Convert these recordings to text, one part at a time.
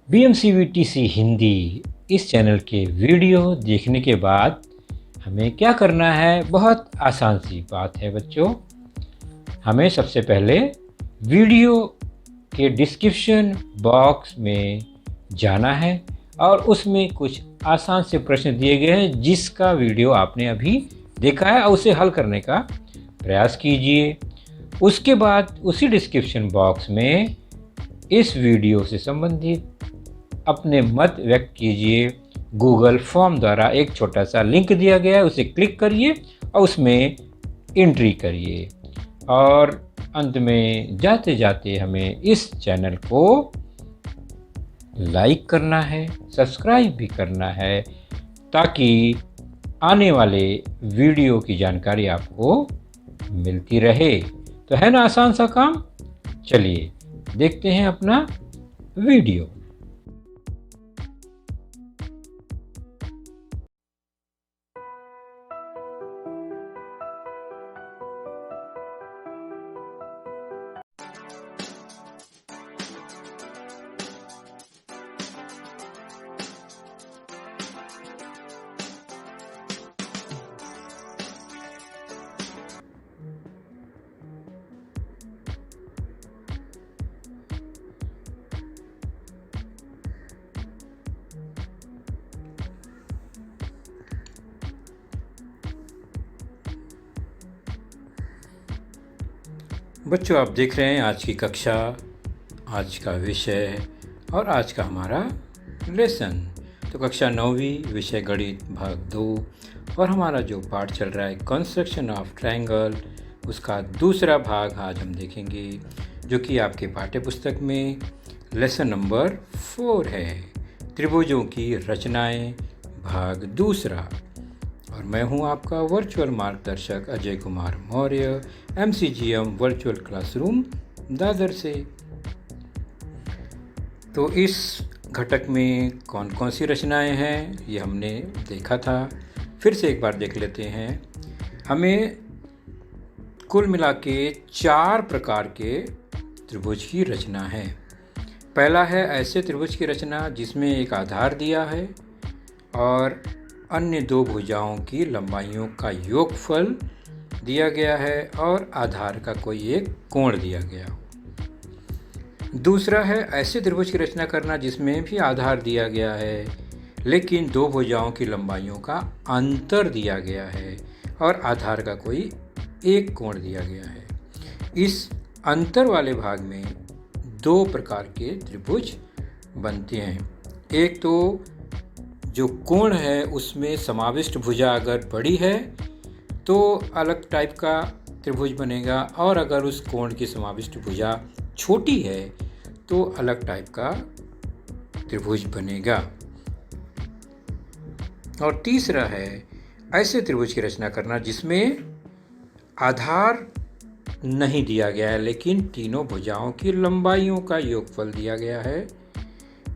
BMCVTC Hindi इस channel के video देखने के बाद हमें क्या करना है? बहुत आसान सी बात है बच्चों। हमें सबसे पहले वीडियो के डिस्क्रिप्शन बॉक्स में जाना है और उसमें कुछ आसान से प्रश्न दिए गए हैं जिसका वीडियो आपने अभी देखा है और उसे हल करने का प्रयास कीजिए। उसके बाद उसी डिस्क्रिप्शन बॉक्स में इस वीडियो से संबंधित अपने मत व्यक्त कीजिए। गूगल फॉर्म द्वारा एक छोटा सा लिंक दिया गया है, उसे क्लिक करिए और उसमें एंट्री करिए। और अंत में जाते जाते हमें इस चैनल को लाइक करना है, सब्सक्राइब भी करना है ताकि आने वाले वीडियो की जानकारी आपको मिलती रहे। तो है ना आसान सा काम? चलिए देखते हैं अपना वीडियो। बच्चों, आप देख रहे हैं आज की कक्षा, आज का विषय और आज का हमारा लेसन। तो कक्षा 9वीं विषय गणित भाग 2 और हमारा जो पाठ चल रहा है कंस्ट्रक्शन ऑफ ट्रायंगल, उसका दूसरा भाग आज हम देखेंगे जो कि आपके पाठ्य पुस्तक में लेसन नंबर 4 है, त्रिभुजों की रचनाएं भाग दूसरा। और मैं हूं आपका वर्चुअल मार्गदर्शक Ajay Kumar Maurya, MCGM virtual classroom Dadar से। तो इस घटक में कौन कौन सी रचनाएं हैं ये हमने देखा था, फिर से एक बार देख लेते हैं। हमें कुल मिला के 4 प्रकार के त्रिभुज की रचना है। पहला है ऐसे त्रिभुज की रचना जिसमें एक आधार दिया है और अन्य 2 भुजाओं की लंबाइयों का योगफल दिया गया है और आधार का कोई एक कोण दिया गया हो। दूसरा है ऐसे त्रिभुज की रचना करना जिसमें भी आधार दिया गया है लेकिन 2 भुजाओं की लंबाइयों का अंतर दिया गया है और आधार का कोई एक कोण दिया गया है। इस अंतर वाले भाग में 2 प्रकार के त्रिभुज बनते हैं। एक तो जो कोण है उसमें समाविष्ट भुजा अगर बड़ी है तो अलग टाइप का त्रिभुज बनेगा, और अगर उस कोण की समाविष्ट भुजा छोटी है तो अलग टाइप का त्रिभुज बनेगा। और तीसरा है ऐसे त्रिभुज की रचना करना जिसमें आधार नहीं दिया गया है लेकिन तीनों भुजाओं की लंबाइयों का योगफल दिया गया है,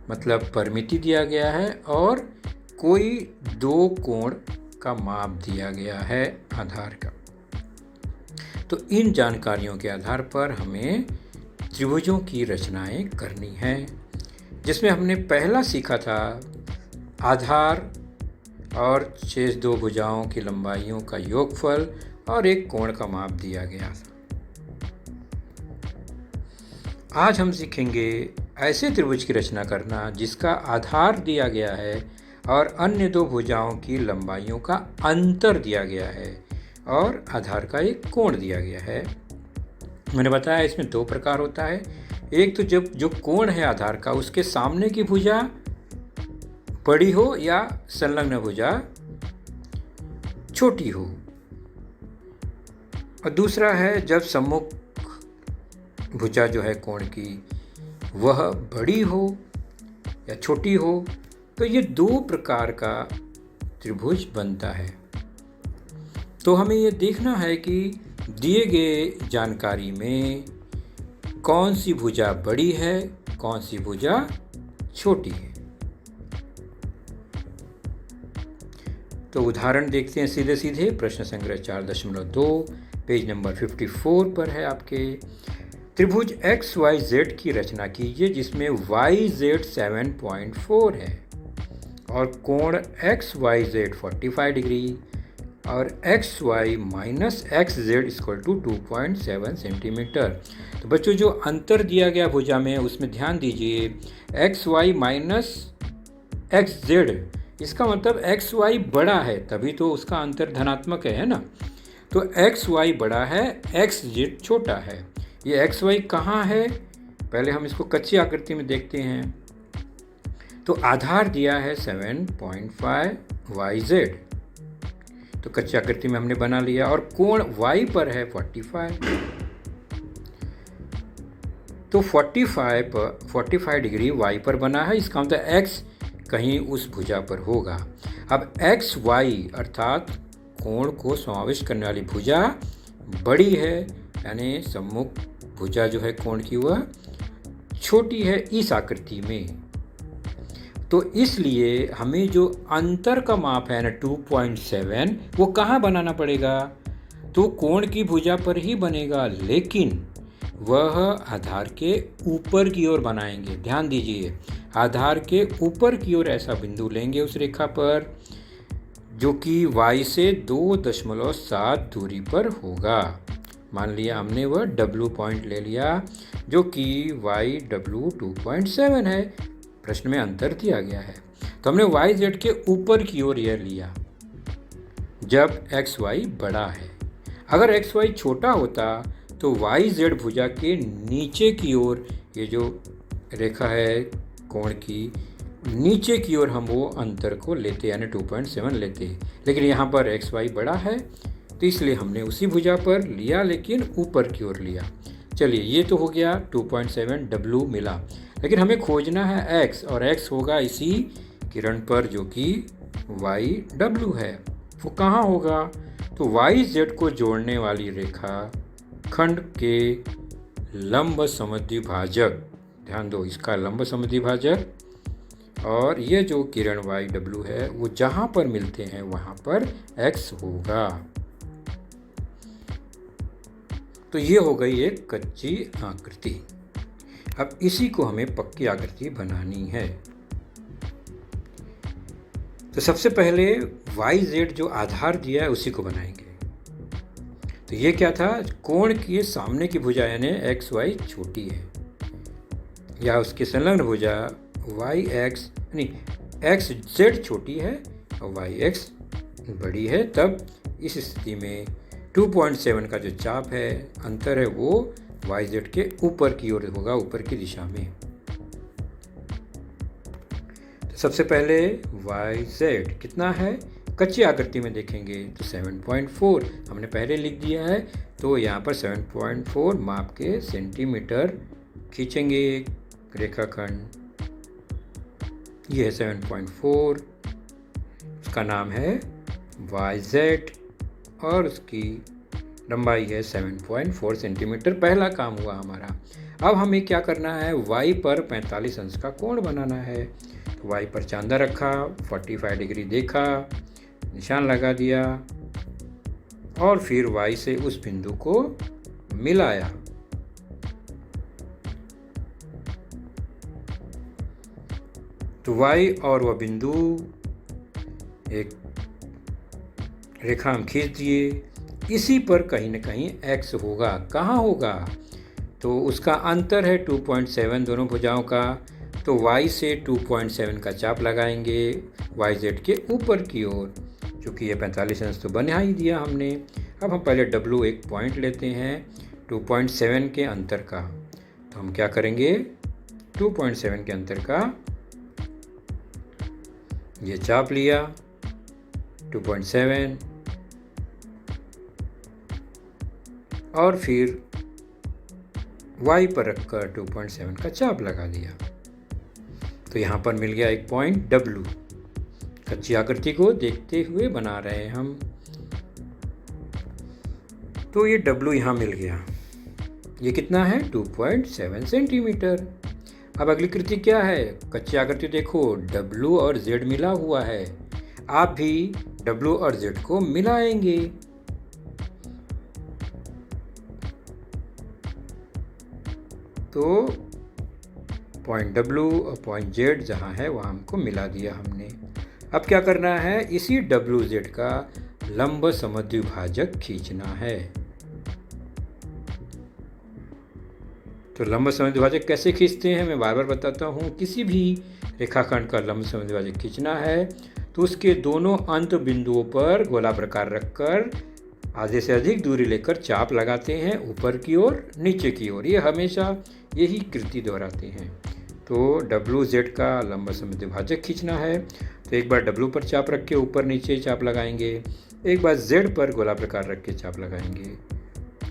मतलब परिमिति दिया गया है और कोई 2 कोण का माप दिया गया है आधार का। तो इन जानकारियों के आधार पर हमें त्रिभुजों की रचनाएं करनी हैं, जिसमें हमने पहला सीखा था आधार और शेष 2 भुजाओं की लंबाइयों का योगफल और एक कोण का माप दिया गया था। आज हम सीखेंगे ऐसे त्रिभुज की रचना करना जिसका आधार दिया गया है और अन्य 2 भुजाओं की लंबाइयों का अंतर दिया गया है और आधार का एक कोण दिया गया है। मैंने बताया इसमें 2 प्रकार होता है। एक तो जब जो कोण है आधार का उसके सामने की भुजा बड़ी हो या संलग्न भुजा छोटी हो, और दूसरा है जब सम्मुख भुजा जो है कोण की वह बड़ी हो या छोटी हो। तो ये 2 प्रकार का त्रिभुज बनता है। तो हमें ये देखना है कि दिए गए जानकारी में कौन सी भुजा बड़ी है, कौन सी भुजा छोटी है। तो उदाहरण देखते हैं सीधे सीधे। प्रश्न संग्रह 4.2 पेज नंबर 54 पर है आपके। त्रिभुज एक्स वाई जेड की रचना कीजिए जिसमें वाई जेड 7.4 है और कोण एक्स वाई जेड 45 डिग्री और x y minus x z equal to 2.7 centimetre. तो बच्चों जो अंतर दिया गया भुजा में उसमें ध्यान दीजिए, x y minus x z, इसका मतलब एक्स वाई बड़ा है तभी तो उसका अंतर धनात्मक है ना। तो एक्स वाई बड़ा है, एक्स जेड छोटा है। ये एक्स वाई कहाँ है, पहले हम इसको कच्ची आकृति में देखते हैं। तो आधार दिया है 7.5 वाई जेड, तो कच्ची आकृति में हमने बना लिया, और कोण y पर है 45, तो 45 डिग्री y पर बना है, इसका मतलब x कहीं उस भुजा पर होगा। अब एक्स वाई अर्थात कोण को समाविष्ट करने वाली भुजा बड़ी है, यानी सम्मुख भुजा जो है कोण की वह छोटी है इस आकृति में। तो इसलिए हमें जो अंतर का माप है ना 2.7, वो कहाँ बनाना पड़ेगा, तो कोण की भुजा पर ही बनेगा, लेकिन वह आधार के ऊपर की ओर बनाएंगे। ध्यान दीजिए, आधार के ऊपर की ओर ऐसा बिंदु लेंगे उस रेखा पर जो कि y से 2.7 दूरी पर होगा। मान लिया हमने वह W पॉइंट ले लिया जो कि YW 2.7 है, प्रश्न में अंतर दिया गया है। तो हमने y z के ऊपर की ओर यह लिया जब एक्स वाई बड़ा है। अगर एक्स वाई छोटा होता तो y z भुजा के नीचे की ओर, ये जो रेखा है कोण की नीचे की ओर हम वो अंतर को लेते यानी 2.7 लेते, लेकिन यहाँ पर एक्स वाई बड़ा है तो इसलिए हमने उसी भुजा पर लिया लेकिन ऊपर की ओर लिया। चलिए ये तो हो गया 2.7 W मिला, लेकिन हमें खोजना है x, और x होगा इसी किरण पर जो कि YW है। वो कहाँ होगा, तो YZ को जोड़ने वाली रेखा खंड के लंब समद्विभाजक, ध्यान दो इसका लंब समद्विभाजक, और ये जो किरण YW है वो जहाँ पर मिलते हैं वहाँ पर x होगा। तो ये हो गई एक कच्ची आकृति। अब इसी को हमें पक्की आकृति बनानी है। तो सबसे पहले YZ जो आधार दिया है उसी को बनाएंगे। तो ये क्या था, कोण की सामने की भुजा यानी XY छोटी है या उसके संलग्न भुजा XZ छोटी है और YX बड़ी है, तब इस स्थिति में 2.7 का जो चाप है अंतर है वो YZ के ऊपर की ओर होगा, ऊपर की दिशा में। तो सबसे पहले YZ कितना है, कच्ची आकृति में देखेंगे तो 7.4 हमने पहले लिख दिया है, तो यहाँ पर 7.4 माप के सेंटीमीटर खींचेंगे रेखाखंड। ये है 7.4, उसका नाम है YZ और उसकी लंबाई है 7.4 सेंटीमीटर। पहला काम हुआ हमारा। अब हमें क्या करना है, y पर 45 अंश का कोण बनाना है। तो y पर चांदा रखा, 45 डिग्री देखा, निशान लगा दिया और फिर y से उस बिंदु को मिलाया। तो y और वह बिंदु एक रेखा हम खींच दिए, इसी पर कहीं न कहीं x होगा। कहाँ होगा, तो उसका अंतर है 2.7 दोनों भुजाओं का, तो y से 2.7 का चाप लगाएंगे YZ के ऊपर की ओर, क्योंकि ये 45 अंश तो बना ही दिया हमने। अब हम पहले W एक पॉइंट लेते हैं 2.7 के अंतर का, तो हम क्या करेंगे 2.7 के अंतर का ये चाप लिया 2.7 और फिर y पर रखकर 2.7 का चाप लगा दिया। तो यहाँ पर मिल गया एक पॉइंट W। कच्ची आकृति को देखते हुए बना रहे हैं हम। तो ये W यहाँ मिल गया, ये कितना है 2.7 सेंटीमीटर। अब अगली कृति क्या है, कच्ची आकृति देखो W और Z मिला हुआ है, आप भी W और Z को मिलाएंगे। तो पॉइंट W और पॉइंट Z जहाँ है वहाँ हमको मिला दिया हमने। अब क्या करना है, इसी WZ का लंब समद्विभाजक खींचना है। तो लंब समद्विभाजक कैसे खींचते हैं मैं बार बार बताता हूँ। किसी भी रेखाखंड का लंब समद्विभाजक खींचना है तो उसके दोनों अंत बिंदुओं पर गोलाप्रकार रखकर आधे से अधिक दूरी लेकर चाप लगाते हैं, ऊपर की ओर नीचे की ओर। ये हमेशा यही कृति दोहराते हैं। तो WZ का लंब समद्विभाजक खींचना है तो एक बार W पर चाप रख के ऊपर नीचे चाप लगाएंगे, एक बार Z पर गोलाप्रकार रख के चाप लगाएंगे।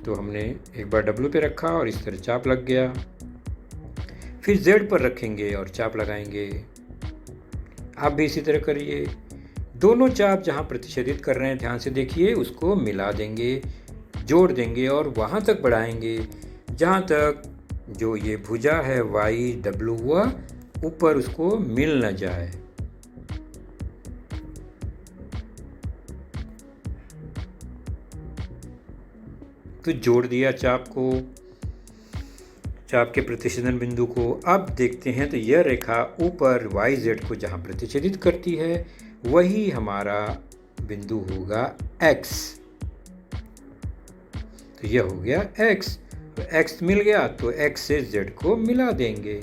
तो हमने एक बार W पे रखा और इस तरह चाप लग गया, फिर Z पर रखेंगे और चाप लगाएंगे। आप भी इसी तरह करिए। दोनों चाप जहाँ प्रतिच्छेदित कर रहे हैं ध्यान से देखिए, उसको मिला देंगे, जोड़ देंगे और वहाँ तक बढ़ाएंगे जहाँ तक जो ये भुजा है YW वह ऊपर उसको मिल न जाए। तो जोड़ दिया चाप को, चाप के प्रतिच्छेदन बिंदु को। अब देखते हैं तो यह रेखा ऊपर YZ को जहाँ प्रतिच्छेदित करती है वही हमारा बिंदु होगा X। तो यह हो गया X। तो X मिल गया तो X से Z को मिला देंगे।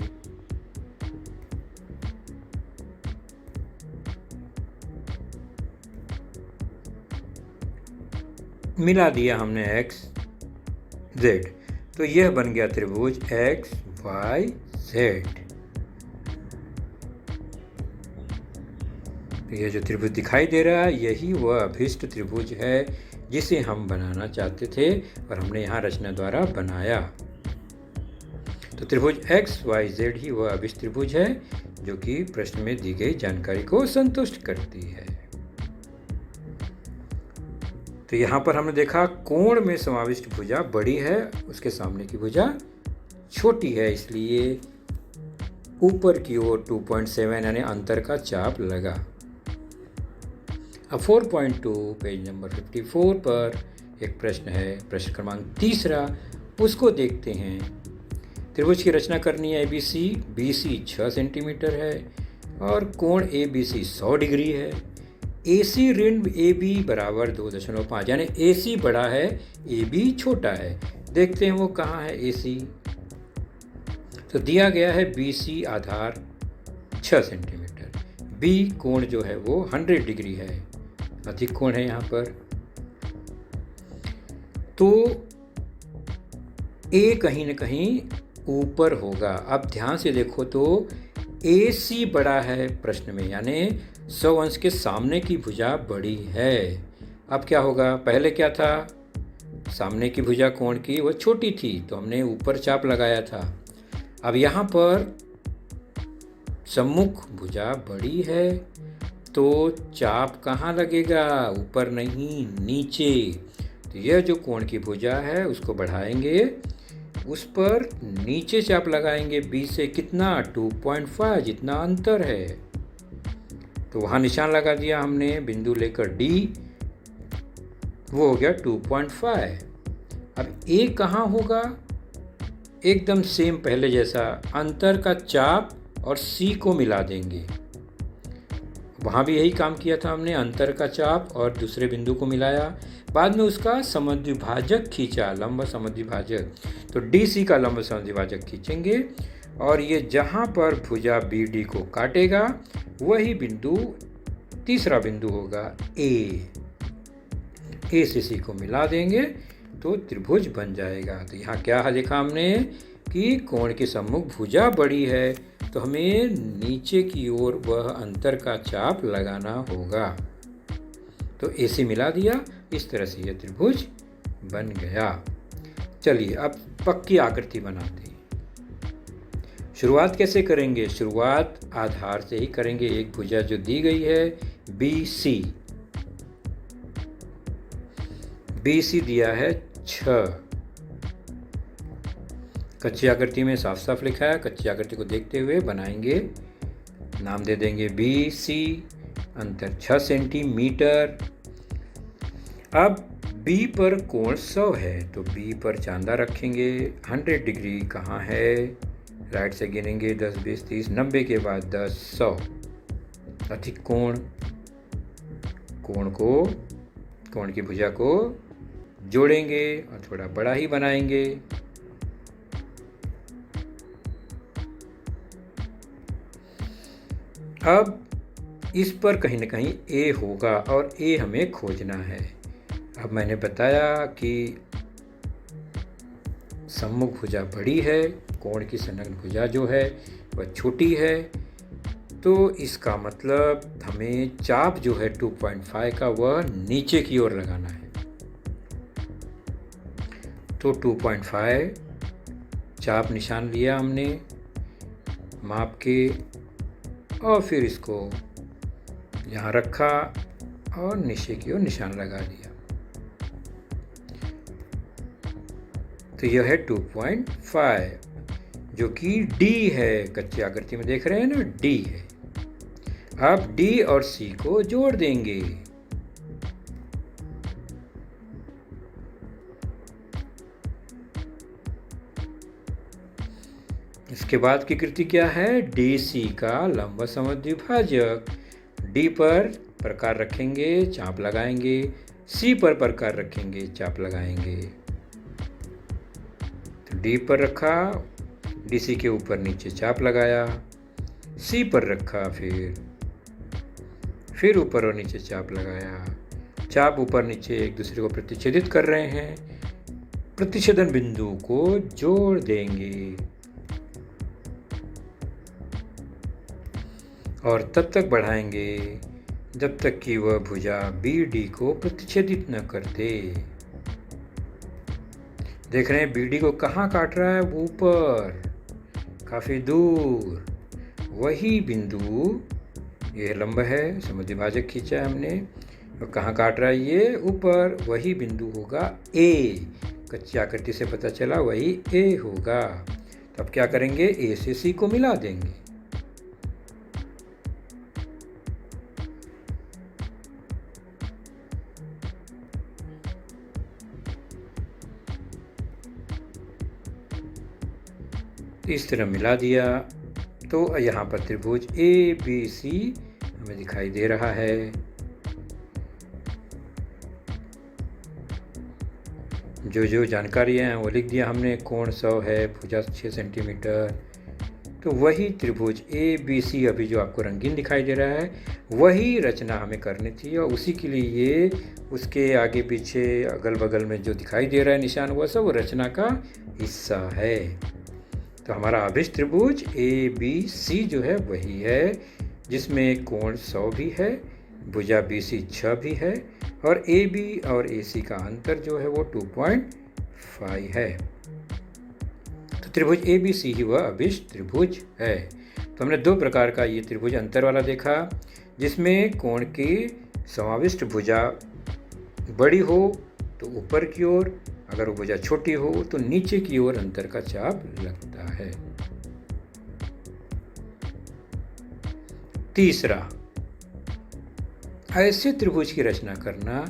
मिला दिया हमने X Z, तो यह बन गया त्रिभुज XYZ। तो यह जो त्रिभुज दिखाई दे रहा है यही वह अभीष्ट त्रिभुज है जिसे हम बनाना चाहते थे और हमने यहाँ रचना द्वारा बनाया। तो त्रिभुज XYZ ही वह अभीष्ट त्रिभुज है जो कि प्रश्न में दी गई जानकारी को संतुष्ट करती है। तो यहाँ पर हमने देखा कोण में समाविष्ट भुजा बड़ी है, उसके सामने की भुजा छोटी है, इसलिए ऊपर की ओर 2.7 यानी अंतर का चाप लगा। अब 4.2 पेज नंबर 54 पर एक प्रश्न है, प्रश्न क्रमांक 3, उसको देखते हैं। त्रिभुज की रचना करनी है ABC, BC 6 सेंटीमीटर है और कोण ABC 100 डिग्री है। AC ऋण AB बराबर 2.5 यानी AC बड़ा है, AB छोटा है। देखते हैं वो कहाँ है AC। तो दिया गया है BC आधार 6 सेंटीमीटर, B कोण जो है वो 100 डिग्री है, अधिक कोण है यहाँ पर। तो A कहीं न कहीं ऊपर होगा। अब ध्यान से देखो तो AC बड़ा है प्रश्न में, यानी 100 अंश के सामने की भुजा बड़ी है। अब क्या होगा, पहले क्या था, सामने की भुजा कोण की वो छोटी थी तो हमने ऊपर चाप लगाया था। अब यहाँ पर सम्मुख भुजा बड़ी है तो चाप कहाँ लगेगा, ऊपर नहीं नीचे। तो यह जो कोण की भुजा है उसको बढ़ाएंगे, उस पर नीचे चाप लगाएंगे B से कितना 2.5 जितना अंतर है। तो वहाँ निशान लगा दिया हमने, बिंदु लेकर D, वो हो गया 2.5। अब A कहाँ होगा, एकदम सेम पहले जैसा, अंतर का चाप और C को मिला देंगे। वहाँ भी यही काम किया था हमने, अंतर का चाप और दूसरे बिंदु को मिलाया, बाद में उसका समद्विभाजक खींचा, लंब समद्विभाजक। तो DC का लंब समद्विभाजक खींचेंगे और ये जहाँ पर भुजा BD को काटेगा वही बिंदु तीसरा बिंदु होगा A से C को मिला देंगे तो त्रिभुज बन जाएगा। तो यहाँ क्या लिखा हमने कि कोण के सम्मुख भुजा बड़ी है तो हमें नीचे की ओर वह अंतर का चाप लगाना होगा। तो AC मिला दिया, इस तरह से यह त्रिभुज बन गया। चलिए अब पक्की आकृति बनाते हैं। शुरुआत कैसे करेंगे, शुरुआत आधार से ही करेंगे। एक भुजा जो दी गई है BC दिया है 6। कच्ची आकृति में साफ साफ लिखा है, कच्ची आकृति को देखते हुए बनाएंगे। नाम दे देंगे BC, अंतर 6 सेंटीमीटर। अब बी पर कोण 100 है तो बी पर चांदा रखेंगे। 100 डिग्री कहाँ है? राइट से गिनेंगे 10, 20, 30, 90 के बाद 10, 100 अधिक कोण की भुजा को जोड़ेंगे और थोड़ा बड़ा ही बनाएंगे। अब इस पर कहीं ना कहीं ए होगा और ए हमें खोजना है। अब मैंने बताया कि सम्मुख भुजा बड़ी है, कोण की संलग्न भुजा जो है वह छोटी है, तो इसका मतलब हमें चाप जो है 2.5 का वह नीचे की ओर लगाना है। तो 2.5 चाप निशान लिया हमने माप के और फिर इसको यहाँ रखा और नीचे की ओर निशान लगा दिया। तो यह है 2.5 जो कि D है, कच्ची आकृति में देख रहे हैं ना, D है। अब D और C को जोड़ देंगे। इसके बाद की कृति क्या है? DC का लंब समद्विभाजक। D पर प्रकार रखेंगे, चाप लगाएंगे, C पर प्रकार रखेंगे, चाप लगाएंगे। तो D पर रखा, DC के ऊपर नीचे चाप लगाया, C पर रखा, फिर ऊपर और नीचे चाप लगाया। चाप ऊपर नीचे एक दूसरे को प्रतिच्छेदित कर रहे हैं। प्रतिच्छेदन बिंदु को जोड़ देंगे और तब तक बढ़ाएंगे जब तक कि वह भुजा BD को प्रतिच्छेदित न कर दे। देख रहे हैं BD को कहाँ काट रहा है? ऊपर, काफी दूर। वही बिंदु, यह लंब है, समद्विभाजक खींचा है हमने, और कहाँ काट रहा है? ये ऊपर। वही बिंदु होगा A। कच्ची आकृति से पता चला वही A होगा। तो अब क्या करेंगे? A से C को मिला देंगे। इस तरह मिला दिया तो यहाँ पर त्रिभुज ABC हमें दिखाई दे रहा है। जो जानकारियाँ हैं वो लिख दिया हमने। कोण 100 है, भुजा 6 सेंटीमीटर। तो वही त्रिभुज ABC अभी जो आपको रंगीन दिखाई दे रहा है वही रचना हमें करनी थी, और उसी के लिए ये उसके आगे पीछे अगल बगल में जो दिखाई दे रहा है निशान, वह सब रचना का हिस्सा है। तो हमारा अभिष्ट त्रिभुज ABC जो है वही है, जिसमें कोण 100 भी है, भुजा BC 6 भी है, और AB और AC का अंतर जो है वो 2.5 है। तो त्रिभुज ABC ही वह अभिष्ट त्रिभुज है। तो हमने दो प्रकार का ये त्रिभुज अंतर वाला देखा, जिसमें कोण की समाविष्ट भुजा बड़ी हो तो ऊपर की ओर, अगर वो भुजा छोटी हो तो नीचे की ओर अंतर का चाप लगता है। तीसरा, ऐसे त्रिभुज की रचना करना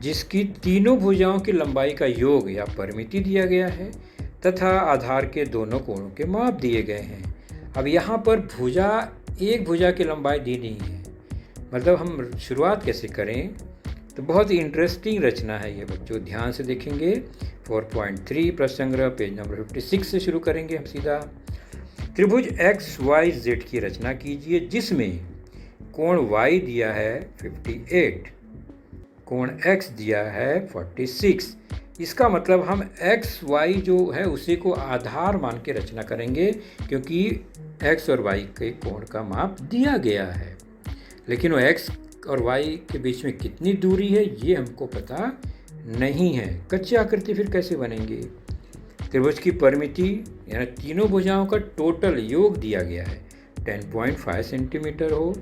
जिसकी तीनों भुजाओं की लंबाई का योग या परिमिति दिया गया है तथा आधार के दोनों कोणों के माप दिए गए हैं। अब यहाँ पर एक भुजा की लंबाई दी नहीं है। मतलब हम शुरुआत कैसे करें? तो बहुत ही इंटरेस्टिंग रचना है ये बच्चों, ध्यान से देखेंगे। 4.3 प्रश्न संग्रह पेज नंबर 56 से शुरू करेंगे हम सीधा। त्रिभुज XYZ की रचना कीजिए जिसमें कोण Y दिया है 58, कोण X दिया है 46। इसका मतलब हम XY जो है उसी को आधार मान के रचना करेंगे, क्योंकि X और Y के कोण का माप दिया गया है। लेकिन वो X और Y के बीच में कितनी दूरी है ये हमको पता नहीं है। कच्ची आकृति फिर कैसे बनेंगे? त्रिभुज की परिमिति यानी तीनों भुजाओं का टोटल योग दिया गया है, 10.5 सेंटीमीटर हो।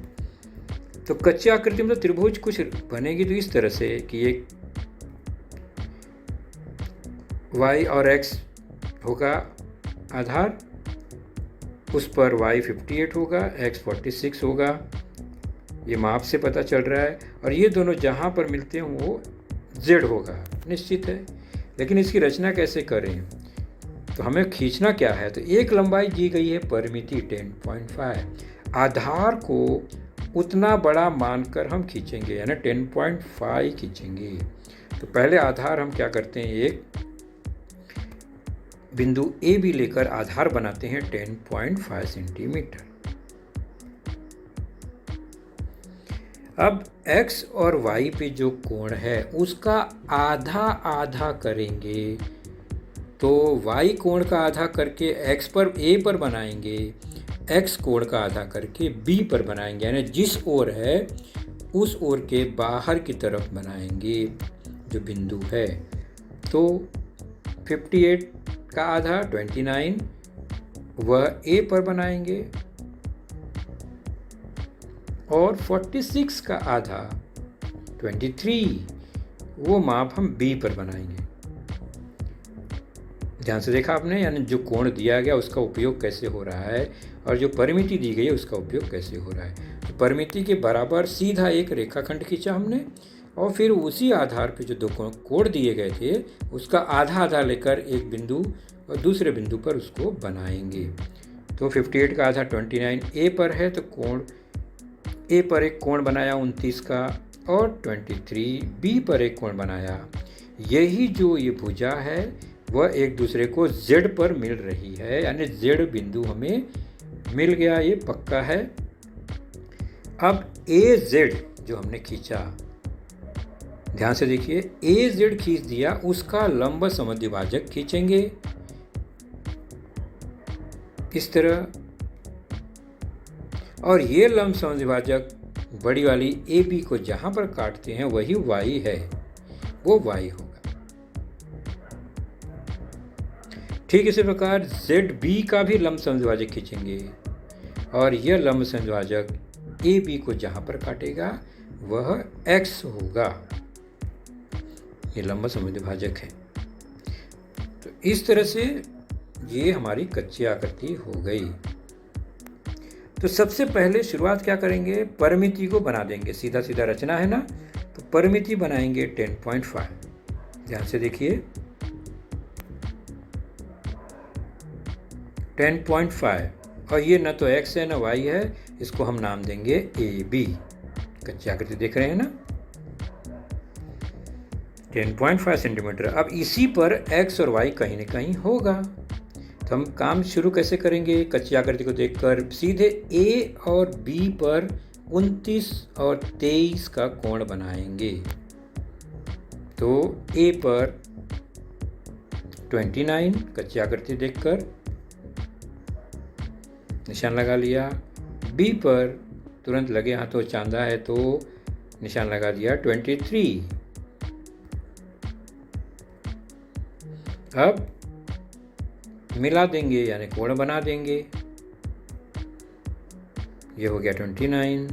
तो कच्ची आकृति में तो त्रिभुज कुछ बनेगी तो इस तरह से कि एक Y और X होगा आधार, उस पर Y 58 होगा, X 46 होगा। ये माप से पता चल रहा है, और ये दोनों जहाँ पर मिलते हैं वो जेड होगा, निश्चित है। लेकिन इसकी रचना कैसे करें? तो हमें खींचना क्या है? तो एक लंबाई दी गई है परिमिति 10.5, आधार को उतना बड़ा मानकर हम खींचेंगे, यानी 10.5 खींचेंगे। तो पहले आधार हम क्या करते हैं, एक बिंदु ए बी लेकर आधार बनाते हैं 10.5 सेंटीमीटर। अब x और y पे जो कोण है उसका आधा आधा करेंगे। तो y कोण का आधा करके x पर a पर बनाएंगे, x कोण का आधा करके b पर बनाएंगे, यानी जिस ओर है उस ओर के बाहर की तरफ बनाएंगे जो बिंदु है। तो 58 का आधा 29 वह a पर बनाएंगे और 46 का आधा 23 वो माप हम b पर बनाएंगे। ध्यान से देखा आपने, यानी जो कोण दिया गया उसका उपयोग कैसे हो रहा है और जो परिमिति दी गई है उसका उपयोग कैसे हो रहा है। तो परिमिति के बराबर सीधा एक रेखाखंड खींचा हमने और फिर उसी आधार पे जो दो कोण दिए गए थे उसका आधा आधा लेकर एक बिंदु और दूसरे बिंदु पर उसको बनाएंगे। तो 58 का आधा 29 ए पर है, तो कोण ए पर एक कोण बनाया 29 का और 23 बी पर एक कोण बनाया। यही जो ये भुजा है वह एक दूसरे को z पर मिल रही है, यानी z बिंदु हमें मिल गया, ये पक्का है। अब AZ जो हमने खींचा, ध्यान से देखिए, AZ खींच दिया, उसका लंब समद्विभाजक खींचेंगे इस तरह। और ये लंब समद्विभाजक बड़ी वाली AB को जहाँ पर काटते हैं वही Y है, वो Y होगा। ठीक इसी प्रकार ZB का भी लंब समद्विभाजक खींचेंगे और यह लंब समद्विभाजक AB को जहाँ पर काटेगा वह X होगा। ये लंब समद्विभाजक है। तो इस तरह से ये हमारी कच्ची आकृति हो गई। तो सबसे पहले शुरुआत क्या करेंगे, परिमिति को बना देंगे। सीधा सीधा रचना है ना, तो परिमिति बनाएंगे 10.5। ध्यान से देखिए 10.5, और ये न तो x है न y है, इसको हम नाम देंगे AB। कच्ची आकृति देख रहे हैं ना, 10.5 सेंटीमीटर। अब इसी पर x और y कहीं न कहीं होगा। तो हम काम शुरू कैसे करेंगे, कच्ची आकृति को देखकर सीधे A और B पर 29 और 23 का कोण बनाएंगे। तो A पर 29 कच्ची आकृति देखकर निशान लगा लिया, B पर तुरंत लगे हाथों चांदा है तो निशान लगा दिया 23। अब मिला देंगे यानी कोण बना देंगे, ये हो गया 29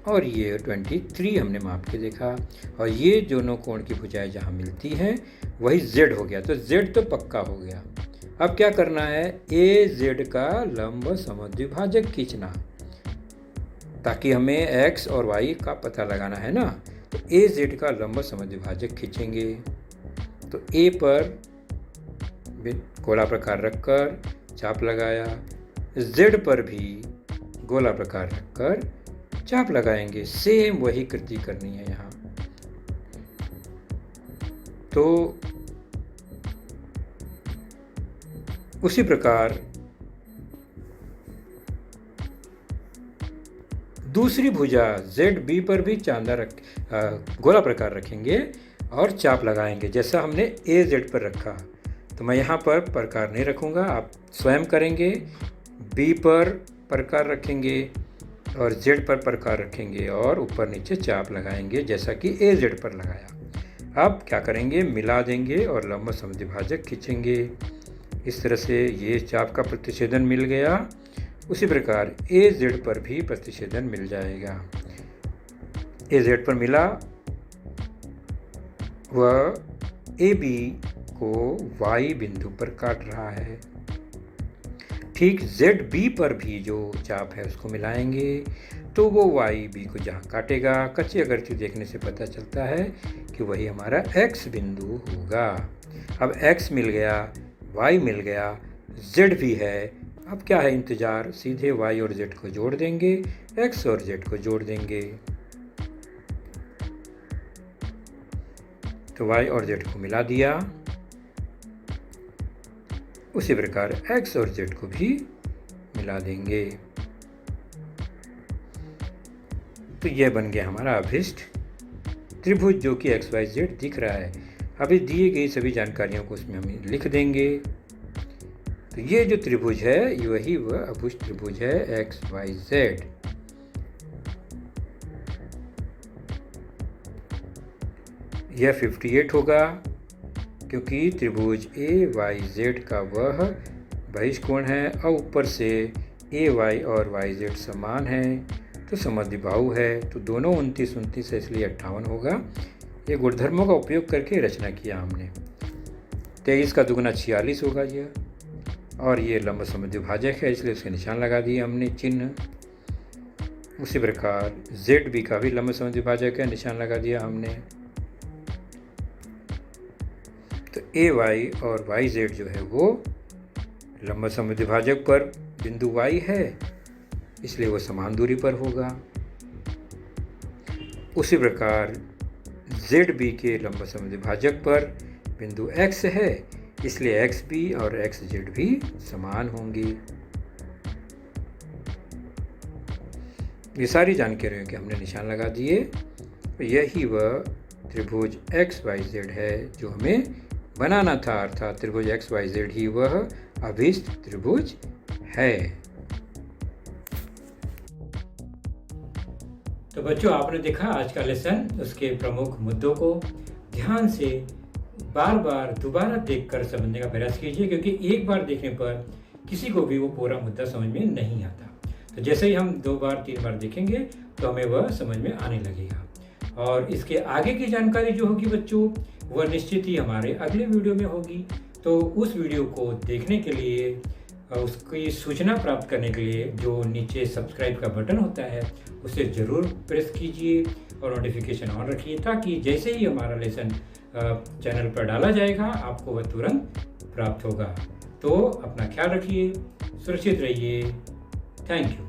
और ये 23 हमने माप के देखा, और ये दोनों कोण की भुजाएं जहाँ मिलती हैं वही Z हो गया। तो Z तो पक्का हो गया। अब क्या करना है, AZ का लंब समद्विभाजक खींचना, ताकि हमें x और y का पता लगाना है ना। तो AZ का लंब समद्विभाजक खींचेंगे। तो A पर गोला प्रकार रखकर चाप लगाया, Z पर भी गोला प्रकार रखकर चाप लगाएंगे। सेम वही कृति करनी है यहाँ। तो उसी प्रकार दूसरी भुजा ZB पर भी चांदा गोला प्रकार रखेंगे और चाप लगाएंगे, जैसा हमने AZ पर रखा। तो मैं यहाँ पर प्रकार नहीं रखूँगा, आप स्वयं करेंगे। B पर प्रकार रखेंगे और Z पर प्रकार रखेंगे और ऊपर नीचे चाप लगाएंगे, जैसा कि AZ पर लगाया। अब क्या करेंगे, मिला देंगे और लंब समद्विभाजक खींचेंगे। इस तरह से ये चाप का प्रतिच्छेदन मिल गया। उसी प्रकार AZ पर भी प्रतिच्छेदन मिल जाएगा। AZ पर मिला, वह AB को Y बिंदु पर काट रहा है। ठीक ZB पर भी जो चाप है उसको मिलाएंगे तो वो YB को जहाँ काटेगा कच्ची अगरचू देखने से पता चलता है कि वही हमारा X बिंदु होगा। अब X मिल गया, Y मिल गया, Z भी है। अब क्या है इंतज़ार, सीधे Y और Z को जोड़ देंगे, X और Z को जोड़ देंगे। तो Y और Z को मिला दिया। उसी प्रकार X और Z को भी मिला देंगे। तो यह बन गया हमारा अभिष्ट त्रिभुज जो कि XYZ दिख रहा है। अभी दिए गई सभी जानकारियों को उसमें हम लिख देंगे। तो ये जो त्रिभुज है वही वह अभिष्ट त्रिभुज है XYZ। यह 58 होगा क्योंकि त्रिभुज AYZ का वह बहिष्कोण है और ऊपर से AY और YZ समान है तो समद्विबाहु है। तो दोनों 29 है इसलिए 58 होगा। ये गुणधर्मों का उपयोग करके रचना किया हमने। 23 का दुगुना 46 होगा यह, और ये लंब समद्विभाजक है इसलिए उसके निशान लगा दिए हमने चिन्ह। उसी प्रकार ZB का भी लंब समद्विभाजक है, निशान लगा दिया हमने। तो AY और YZ जो है वो लंब समद्विभाजक पर बिंदु Y है इसलिए वो समान दूरी पर होगा। उसी प्रकार ZB के लंब समद्विभाजक पर बिंदु X है इसलिए XB और XZ भी समान होंगी। ये सारी जानकारियों के हमने निशान लगा दिए। यही वह त्रिभुज XYZ है जो हमें बनाना था, अर्थात त्रिभुज XYZ ही वह अभिष्ट त्रिभुज है। तो बच्चों, आपने देखा आज का लेसन, उसके प्रमुख मुद्दों को ध्यान से बार बार दोबारा देखकर समझने का प्रयास कीजिए, क्योंकि एक बार देखने पर किसी को भी वो पूरा मुद्दा समझ में नहीं आता। तो जैसे ही हम 2 बार 3 बार देखेंगे तो हमें वह समझ में आने लगेगा। और इसके आगे की जानकारी जो होगी बच्चों, वह निश्चित ही हमारे अगले वीडियो में होगी। तो उस वीडियो को देखने के लिए, उसकी सूचना प्राप्त करने के लिए जो नीचे सब्सक्राइब का बटन होता है उसे ज़रूर प्रेस कीजिए और नोटिफिकेशन ऑन रखिए, ताकि जैसे ही हमारा लेसन चैनल पर डाला जाएगा आपको वह तुरंत प्राप्त होगा। तो अपना ख्याल रखिए, सुरक्षित रहिए। Thank you.